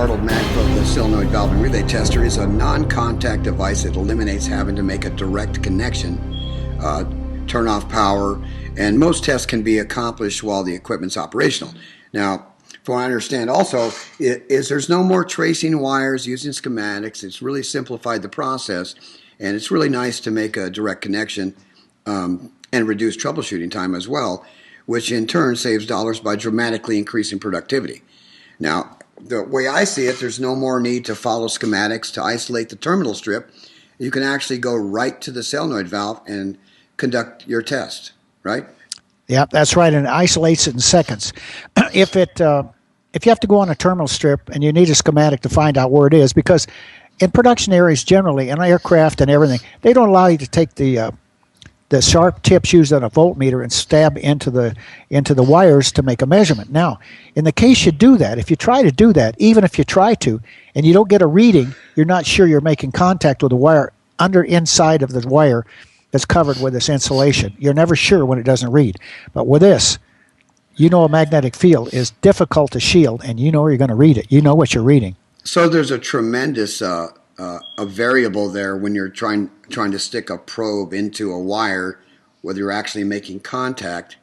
Bartol mag probe, the solenoid valve and relay tester, is a non-contact device that eliminates having to make a direct connection, turn off power, and most tests can be accomplished while the equipment's operational. Now, from what I understand also, there's no more tracing wires using schematics. It's really simplified the process, and it's really nice to make a direct connection and reduce troubleshooting time as well, which in turn saves dollars by dramatically increasing productivity. Now, the way I see it, there's no more need to follow schematics to isolate the terminal strip. You can actually go right to the solenoid valve and conduct your test, right? Yeah, that's right, and it isolates it in seconds. If you have to go on a terminal strip and you need a schematic to find out where it is, because in production areas generally, in aircraft and everything, they don't allow you to take the sharp tips used on a voltmeter and stab into the wires to make a measurement. Now, in the case you do that, if you try to do that, even if you try to, and you don't get a reading, you're not sure you're making contact with the wire inside of the wire that's covered with this insulation. You're never sure when it doesn't read. But with this, you know a magnetic field is difficult to shield, and you know you're going to read it. You know what you're reading. So there's a tremendous a variable there when you're trying to stick a probe into a wire, whether you're actually making contact,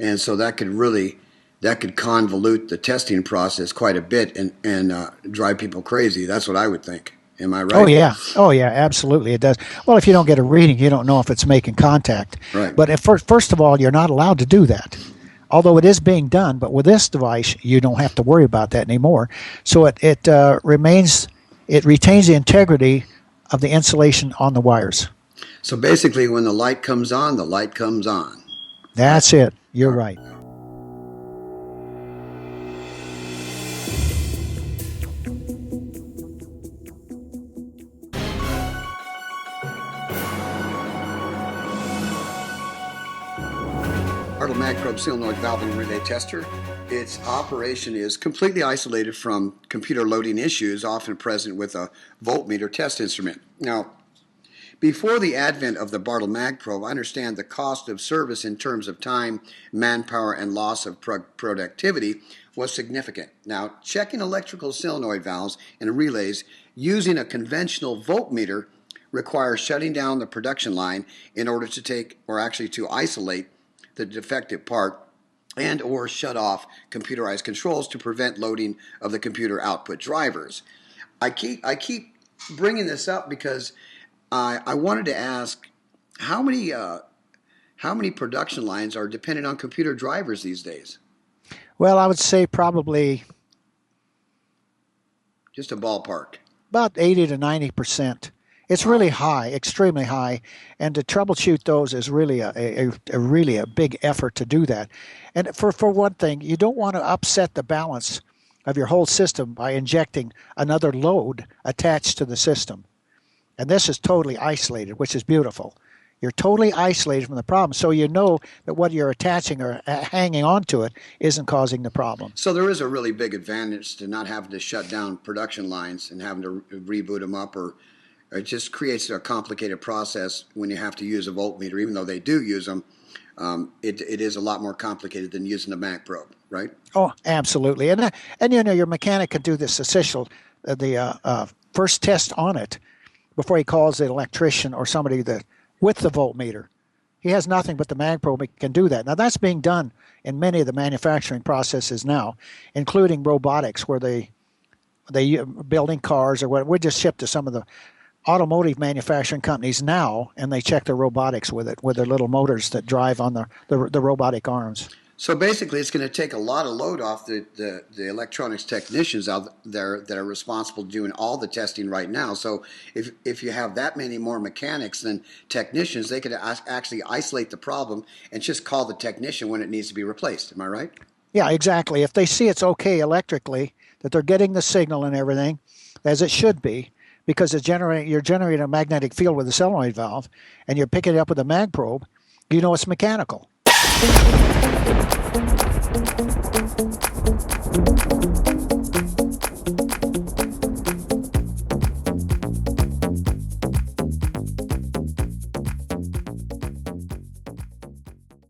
and so that could convolute the testing process quite a bit and drive people crazy. That's what I would think. Am I right? Oh yeah, absolutely it does. Well, if you don't get a reading, you don't know if it's making contact. Right. But first of all, you're not allowed to do that. Although it is being done, but with this device, you don't have to worry about that anymore. So it retains the integrity of the insulation on the wires. So basically, when the light comes on, the light comes on. That's it. You're right. Bartol mag probe solenoid valve and relay tester. Its operation is completely isolated from computer loading issues often present with a voltmeter test instrument. Now, before the advent of the Bartol mag probe, I understand the cost of service in terms of time, manpower, and loss of productivity was significant. Now, checking electrical solenoid valves and relays using a conventional voltmeter requires shutting down the production line in order to isolate the defective part and or shut off computerized controls to prevent loading of the computer output drivers. I keep bringing this up because I wanted to ask how many production lines are dependent on computer drivers these days? Well, I would say probably Just a ballpark. about 80 to 90%. It's really high, extremely high, and to troubleshoot those is really a big effort to do that. And for one thing, you don't want to upset the balance of your whole system by injecting another load attached to the system. And this is totally isolated, which is beautiful. You're totally isolated from the problem, so you know that what you're attaching or hanging on to it isn't causing the problem. So there is a really big advantage to not having to shut down production lines and having to reboot them up, or it just creates a complicated process when you have to use a voltmeter. Even though they do use them, it is a lot more complicated than using a mag probe, right? Oh, absolutely. And you know, your mechanic can do this the first test on it before he calls the electrician or somebody with the voltmeter. He has nothing but the mag probe. He can do that. Now, that's being done in many of the manufacturing processes now, including robotics, where they building cars or what. We just ship to some of the automotive manufacturing companies now, and they check their robotics with it, with their little motors that drive on the robotic arms. So basically, it's going to take a lot of load off the electronics technicians out there that are responsible for doing all the testing right now. So if you have that many more mechanics than technicians, they could actually isolate the problem and just call the technician when it needs to be replaced. Am I right? Yeah, exactly. If they see it's okay electrically, that they're getting the signal and everything, as it should be, because you're generating a magnetic field with a solenoid valve, and you're picking it up with a mag probe, you know it's mechanical.